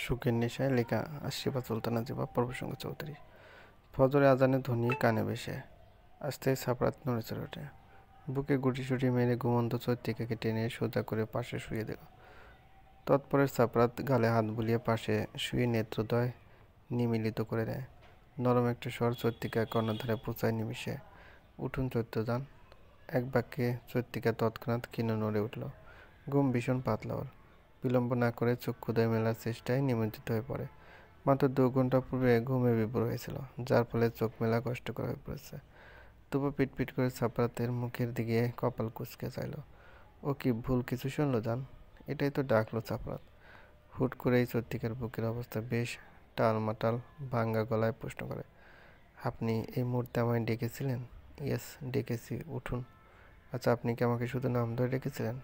সুখের নেশায় লেখা আশিফা সুলতানা জিবা পর্ব সংখ্যা 34। ফজরে আজানের ধ্বনি কানে ভেসে আসতে সাপরাত নড়ে চড়ে ওঠে। বুকে গুটিসুটি মেরে ঘুমন্ত চৈত্রিকাকে টেনে সোজা করে পাশে শুয়ে দিল। তৎপরে সাপরাত গালে হাত বুলিয়ে পাশে শুয়ে নেত্রোদয় নিমীলিত করে দেয়। নরম একটা স্বর চৈত্রিকা কর্ণধারে পৌঁছায় নিমিষে। উঠুন চৈত্রযান। এক বাক্যে চৈত্রিকা তৎক্ষণাৎ ক্ষীণ নড়ে উঠল। ঘুম ভীষণ পাতলা ওর। বিলম্ব না করে চক্ষুদয় মেলার চেষ্টায় নিমজ্জিত হয়ে পড়ে। মাত্র 2 ঘন্টা পূর্বে ঘুমে বিভোর হয়েছিল, যার ফলে চোখ মেলা কষ্টকর হয়ে পড়েছে। তবু পিটপিট করে সাপরাতের মুখের দিকে কপাল কুঁচকে চাইল। ও কি ভুল কিছু শুনলো জান? এটাই তো ডাকলো সাপরাত। হুট করেই চৈত্রিকার বুকের অবস্থা বেশ টালমাটাল ভাঙ্গা গলায় প্রশ্ন করে, আপনি এই মুহূর্তে আমায় ডেকেছিলেন? ইয়েস, ডেকেছি, উঠুন। আচ্ছা, আপনি কি আমাকে শুধু নাম ধরে ডেকেছিলেন?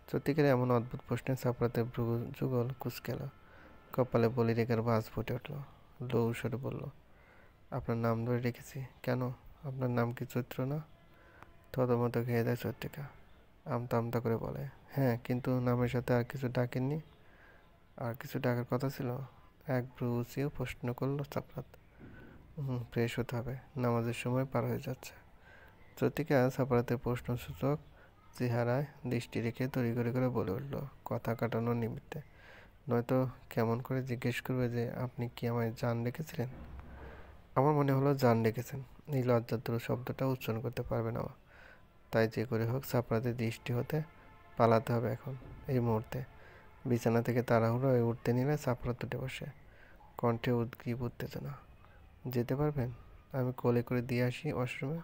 চৈত্রিকার এমন অদ্ভুত প্রশ্নে সাপরাতের ভ্রু যুগল কুঁচকে এল। কপালে বলি রেখার ভাঁজ ফুটে উঠল। লৌ সরে বলল, আপনার নাম ধরে রেখেছি কেন? আপনার নাম কি চৈত্র না? থতমত খেয়ে দেয় চৈত্রিকা। আমতা আমতা করে বলে, হ্যাঁ, কিন্তু নামের সাথে আর কিছু ডাকেননি? আর কিছু ডাকার কথা ছিল? এক ভ্রু উঁচিয়ে প্রশ্ন করলো সাপরাত। ফ্রেশ হতে হবে, নামাজের সময় পার হয়ে যাচ্ছে। চৈত্রিকা সাপরাতের প্রশ্নসূচক চেহারায় দৃষ্টি রেখে তড়িঘড়ি করে বলে উঠল, কথা কাটানোর নিমিত্তে। নয়তো কেমন করে জিজ্ঞেস করবে যে আপনি কি আমায় জান রেখেছিলেন? আমার মনে হলো জান রেখেছেন। এই লজ্জাতুর শব্দটা উচ্চারণ করতে পারবে না ও। তাই যে করে হোক সাপরাতের দৃষ্টি হতে পালাতে হবে এখন, এই মুহূর্তে। বিছানা থেকে তাড়াহুড়োয় উঠতে নিলে সাপরাত উঠে বসে, কণ্ঠে উদ্গ্রীব উত্তেজনা। যেতে পারবেন? আমি কোলে করে দিয়ে আসি ওয়াশরুমে।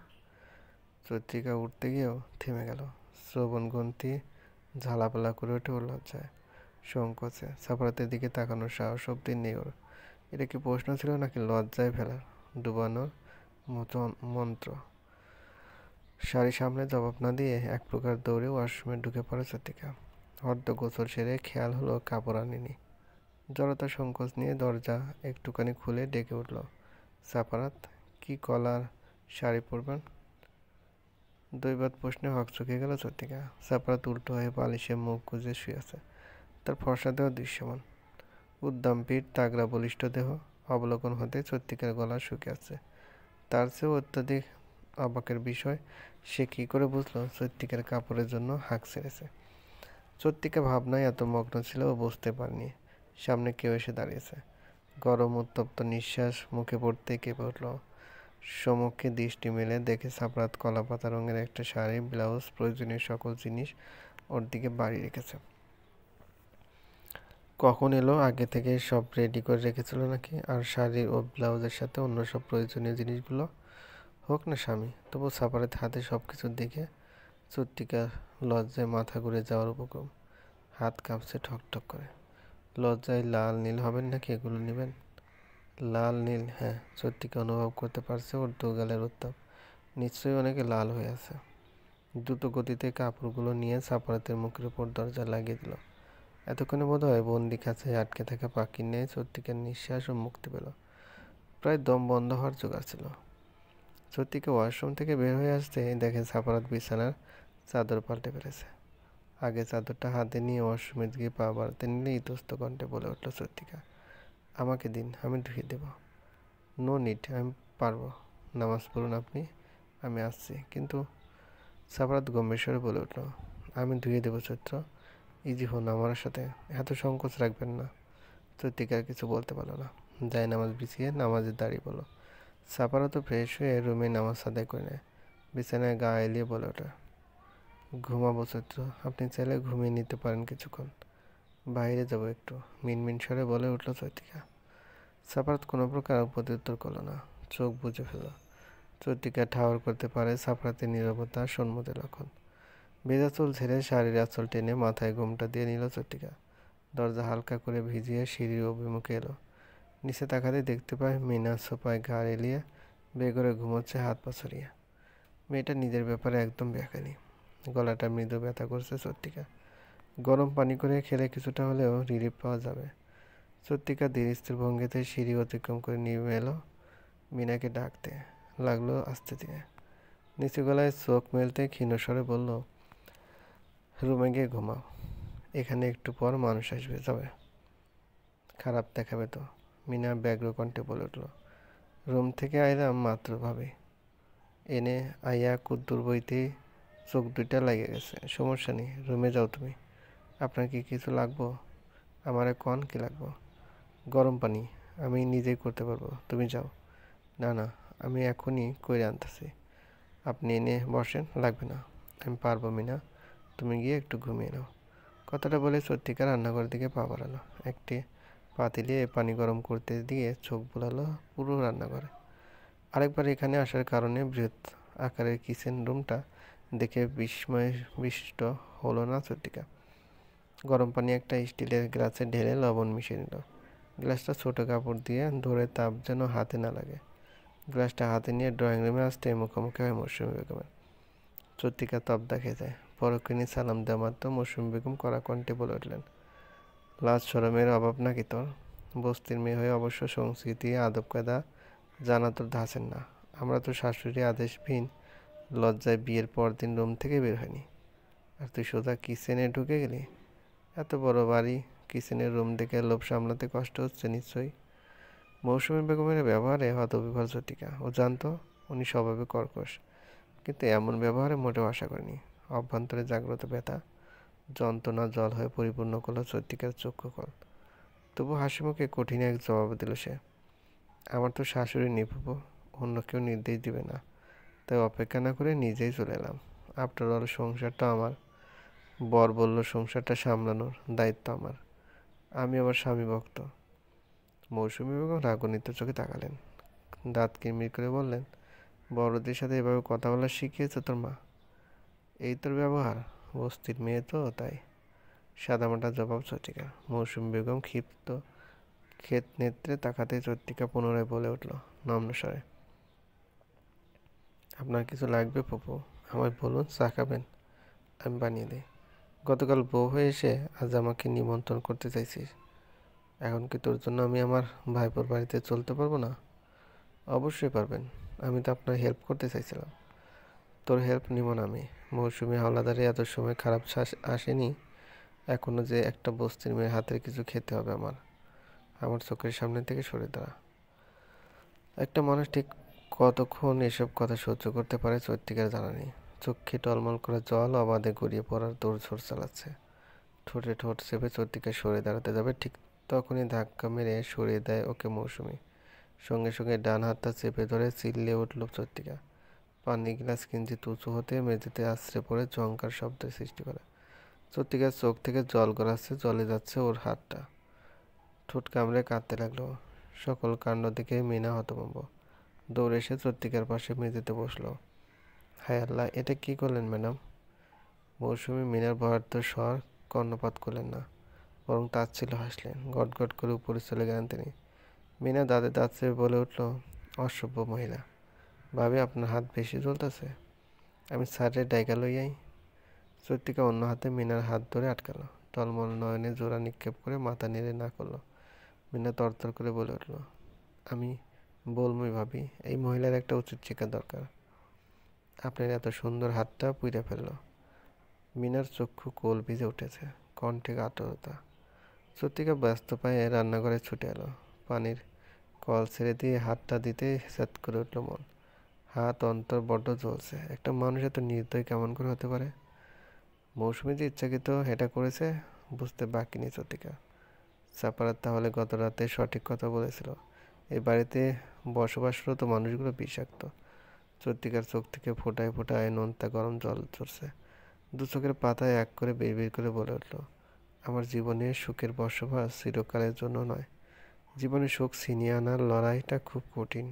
চৈত্রিকা উঠতে গিয়েও থেমে গেল। শ্রবণগ্রন্থি ঝালাপালা করে ওঠে ওর লজ্জায়, সংকোচে। সাপরাতের দিকে তাকানোর সাহস অব্দি নেই ওর। এটা কি প্রশ্ন ছিল নাকি লজ্জায় ফেলার ডুবানোর মন্ত্র? শাড়ি সামলে জবাব না দিয়ে এক প্রকার দৌড়ে ওয়াশরুমে ঢুকে পড়ে চৈত্রিকা। অর্ধ গোসল সেরে খেয়াল হলো কাপড় আনেনি। জড়তা সংকোচ নিয়ে দরজা একটুখানি খুলে ডেকে উঠল, সাপারাত, কি কলার শাড়ি পরবেন? দৈবাত প্রশ্নে হকচকে গেল চৈত্রিকা। সাপারাত উল্টো হয়ে বালিশে মুখ গুজে শুয়ে আছে। তার ফর্সা দেহ দৃশ্যমান, উদ্দাম পিঠ, তাগড়া বলিষ্ঠ দেহ। অবলোকন হতে চৈত্রিকার গলা শুকে আছে। তার চেয়েও অত্যাধিক অবাকের বিষয়, সে কি করে বুঝলো চৈত্রিকার কাপড়ের জন্য হাঁক ছেড়েছে? চৈত্রিকা ভাবনায় এত মগ্ন ছিল ও বুঝতে পারেনি সামনে কেউ এসে দাঁড়িয়েছে। গরম উত্তপ্ত নিঃশ্বাস মুখে পড়তে কেঁপে উঠল। সম্মুখে দৃষ্টি মেলে দেখে সাপরাত কলাপাতা রঙের একটা শাড়ি, ব্লাউজ, প্রয়োজনীয় সকল জিনিস ওর দিকে বাড়িয়ে রেখেছে। কখন এলো? আগে থেকে সব রেডি করে রেখেছিল নাকি? আর শাড়ি ও ব্লাউজের সাথে অন্য সব প্রয়োজনীয় জিনিসগুলো? হোক না স্বামী, তবু সাপারের হাতে সব কিছু দেখে চৈত্রিকার লজ্জায় মাথা ঘুরে যাওয়ার উপক্রম। হাত কাঁপছে ঠকঠক করে। লজ্জায় লাল নীল হবেন নাকি এগুলো নেবেন? লাল নীল, হ্যাঁ। চৈত্রিকা অনুভব করতে পারছে ওর দুগালের উত্তাপ। নিশ্চয়ই অনেকে লাল হয়ে আছে। দ্রুত গতিতে কাপড়গুলো নিয়ে সাপারাতের মুখের উপর দরজা লাগিয়ে দিল। এতক্ষণে বোধ হয় বন্দি খাঁচায় আটকে থাকা পাখির ন্যায় চৈত্রিকার নিঃশ্বাস ও মুক্তি পেল। প্রায় দম বন্ধ হওয়ার জোগাড় ছিল। চৈত্রিকা ওয়াশরুম থেকে বের হয়ে আসতে দেখে সাপারাত বিছানার চাদর পাল্টে ফেলেছে। আগে চাদরটা হাতে নিয়ে ওয়াশরুমের দিকে পা বাড়াতে নিলে ইতস্ত কণ্ঠে বলে উঠল চৈত্রিকা, আমাকে দিন, আমি ধুয়ে দেব। নো নিড, আমি পারবো। নামাজ পড়ুন আপনি, আমি আসছি। কিন্তু সাপারাত গম্ভীর বলে উঠল, আমি ধুয়ে দেবো চৈত্র, ইজি হন আমার সাথে, এত সংকোচ রাখবেন না। চৈত্রিকা আর কিছু বলতে পারলো না। যাই নামাজ বিছিয়ে নামাজের দাঁড়িয়ে বলো। সাপারাতও ফ্রেশ হয়ে রুমে নামাজ আদায় করে নেয়। বিছানায় গা এলিয়ে বলে ওঠে, ঘুমাবো চৈত্র, আপনি চাইলে ঘুমিয়ে নিতে পারেন কিছুক্ষণ। বাইরে যাবো একটু, মিনমিন স্বরে বলে উঠল চৈত্রিকা। সাপারাত কোনো প্রকার প্রত্যুত্তর করল না, চোখ বুজে ফেলল। চৈত্রিকা ঠাহর করতে পারে সাপারাতের নীরবতা সম্মতির লক্ষণ। ভেজা চুল ছেড়ে শাড়ির আঁচল টেনে মাথায় ঘোমটা দিয়ে নিল চৈত্রিকা। দরজা হালকা করে ভিজিয়ে সিঁড়ির অভিমুখে এলো। নিচে তাকাতে দেখতে পায় মিনা সোফায় ঘাড় এলিয়ে বেঘরে ঘুমোচ্ছে, হাত পা ছড়িয়ে। মেয়েটা নিজের ব্যাপারে একদম বেখানি। গলাটা মৃদু ব্যথা করছে চৈত্রিকা। গরম পানি করে খেলে কিছুটা হলেও রিলিফ পাওয়া যাবে। চৈত্রিকা ধীর স্থির ভঙ্গিতে সিঁড়ি অতিক্রম করে নেমে এলো। মিনাকে ডাকতে লাগলো আস্তে ধীরে। নিচু গলায় চোখ মেলতে ক্ষীণ স্বরে বলল, রুমে গিয়ে ঘুমাও, এখানে একটু পর মানুষ আসবে, যাবে। খারাপ দেখাবে তো, মিনা ব্যগ্র কণ্ঠে বলে উঠল। রুম থেকে আইলাম মাত্র ভাবি, এনে আইয়া কুদ্দুর বইতে চোখ দুইটা লাগে গেছে। সমস্যা নেই, রুমে যাও তুমি। আপনার কি কিছু লাগবো? আমারে কন কি লাগবো? গরম পানি আমি নিজেই করতে পারবো, তুমি যাও। না না, আমি এখনই কইরে আনতেছি। আপনি এনে বসেন, লাগবে না। আমি পারবো মিনা, তুমি গিয়ে একটু ঘুমিয়ে নাও। কথাটা বলে চত্রিকা রান্নাঘরের দিকে পা বাড়ালো। একটি পাতিলে পানি গরম করতে দিয়ে চোখ বুলালো পুরো রান্নাঘরে। আরেকবার এখানে আসার কারণে বৃহৎ আকারের কিচেন রুমটা দেখে বিস্মিত হলো না চত্রিকা। গরম পানি একটা স্টিলের গ্লাসে ঢেলে লবণ মিশিয়ে নিল। গ্লাসটা ছোট কাপড় দিয়ে ধরে তাপ যেন হাতে না লাগে। গ্লাসটা হাতে নিয়ে ড্রয়িং রুমে আসতে মুখোমুখি হয় মৌসুমী বেগমের। চত্রিকা তব্দা খেয়ে যায়। পরক্ষণে সালাম দেওয়া মাত্র মৌসুমী বেগম কড়া কণ্ঠে বলে উঠলেন, লাজ শরমের অভাব নাকি তোর? বস্তির মেয়ে হয়ে অবশ্য সংস্কৃতি আদব কায়দা জানা তোর ধাঁচেন না। আমরা তো শাশুড়ি আদেশবিহীন লজ্জায় বিয়ের পরদিন রুম থেকে বের হয়নি, আর তুই সোজা কিচেনে ঢুকে গেলি। এত বড় বাড়ি, কিচেনের রুম দেখে লোভ সামলাতে কষ্ট হচ্ছে নিশ্চয়ই। মৌসুমী বেগমের ব্যবহারে হতবিহ্বল চত্রিকা। ও জানতো উনি স্বভাবে কর্কশ, কিন্তু এমন ব্যবহারে মোটেও আশা করেনি। অভ্যন্তরে জাগ্রত ব্যথা যন্ত্রণা জল হয়ে পরিপূর্ণ করলো চত্রিকার চক্ষুকল। তবু হাসিমুখে কঠিন এক জবাব দিল সে, আমার তো শাশুড়ি নিভু, অন্য কেউ নির্দেশ দিবে না, তাই অপেক্ষা না করে নিজেই চলে এলাম। আফটার অল সংসারটা আমার। বর বলল সংসারটা সামলানোর দায়িত্ব আমার। আমি আবার স্বামী ভক্ত। মৌসুমী বেগম রাগান্বিত চোখে তাকালেন, দাঁত কিরমির করে বললেন, বড়দের সাথে এভাবে কথা বলা শিখিয়েছে তোর মা? এই তোর ব্যবহার? বস্তির মেয়ে তো তাই। সাদামাটা জবাব চত্রিকা। মৌসুমী বেগম ক্ষিপ্ত ক্ষেত নেত্রে তাকাতে চত্রিকা পুনরায় বলে উঠল নম্র স্বরে, আপনার কিছু লাগবে ফুপু? আমায় বলুন, চা খাবেন? আমি বানিয়ে দিই। গতকাল বউ হয়ে এসে আজ আমাকে নিমন্ত্রণ করতে চাইছিস? এখন কি তোর জন্য আমি আমার ভাইপোর বাড়িতে চলতে পারবো না? অবশ্যই পারবেন, আমি তো আপনার হেল্প করতে চাইছিলাম। তোর হেল্প নিব না আমি। মৌসুমী হাওলাদারে এত সময় খারাপ আসেনি এখনো যে একটা বস্তির মেয়ের হাতের কিছু খেতে হবে আমার। আমার চোখের সামনে থেকে সরে দাঁড়া। একটা মানুষ ঠিক কতক্ষণ এসব কথা সহ্য করতে পারে চত্রিকার জানা নেই। চোখে টলমল করা জল অবাধে গড়িয়ে পড়ার দৌড়ঝোড় চালাচ্ছে। ঠোঁটে ঠোঁট চেপে চত্রিকা সরে দাঁড়াতে যাবে, ঠিক তখনই ধাক্কা মেরে সরিয়ে দেয় ওকে মৌসুমী। সঙ্গে সঙ্গে ডান হাতটা চেপে ধরে চিল্লিয়ে উঠল চত্রিকা। পানি গ্লাস কিঞ্চিত উঁচু হতে মেঝেতে আছড়ে পড়ে ঝংকার শব্দের সৃষ্টি করে। চত্রিকার চোখ থেকে জল গড়াচ্ছে, জলে যাচ্ছে ওর হাতটা। ঠোঁট কামড়ে কাঁদতে লাগলো। সকল কাণ্ড দেখে মিনা হতভম্ব। দৌড়ে এসে চত্রিকার পাশে মেঝেতে বসলো। হায় আল্লাহ, এটা কি করলেন ম্যাডাম? মৌসুমী মিনার ভয়ার্থ স্বর কর্ণপাত করলেন না, বরং তাচ্ছিল্য হাসলেন। গট গট করে উপরে চলে গেলেন তিনি। মিনা দাঁতে দাঁত চেপে বলে উঠল, অসভ্য মহিলা। ভাবি, আপনার হাত বেশি জ্বলতেছে, আমি স্যারের ডাইকা লইয়াই। চত্রিকা অন্য হাতে মিনার হাত ধরে আটকালো। টলমল নয়নে জোড়া নিক্ষেপ করে মাথা নেড়ে না করলো। মিনা তরতর করে বলে উঠল, আমি বলমই ভাবি, এই মহিলার একটা উচিত শিক্ষা দরকার। আপনার এত সুন্দর হাতটা পুইড়ে ফেললো। মিনার চক্ষু কোল ভিজে উঠেছে, কণ্ঠে কাতরতা। চত্রিকা ব্যস্ত পায়ে রান্নাঘরে ছুটে এলো। পানির কল ছেড়ে দিয়ে হাতটা দিতে স্যাত করে উঠল মন। হাত অন্তর বড্ড জ্বলছে। একটা মানুষ এত নির্দয় কেমন করে হতে পারে? মৌসুমী যে ইচ্ছাকৃত এটা করেছে বুঝতে বাকি নেই চত্রিকা। সাপারাত তাহলে গত রাতে সঠিক কথা বলেছিল। এই বাড়িতে বসবাসরত মানুষগুলো বিষাক্ত। চত্রিকার চোখ থেকে ফোঁটায় ফোঁটায় নোনতা গরম জল ঝরছে। দু চোখের পাতায় এক করে বিড়বিড় করে বলে উঠল, আমার জীবনে সুখের বসবাস চিরকালের জন্য নয়। জীবনে সুখ ছিনিয়ে আনার লড়াইটা খুব কঠিন,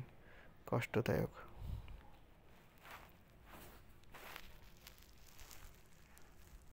কষ্টদায়ক।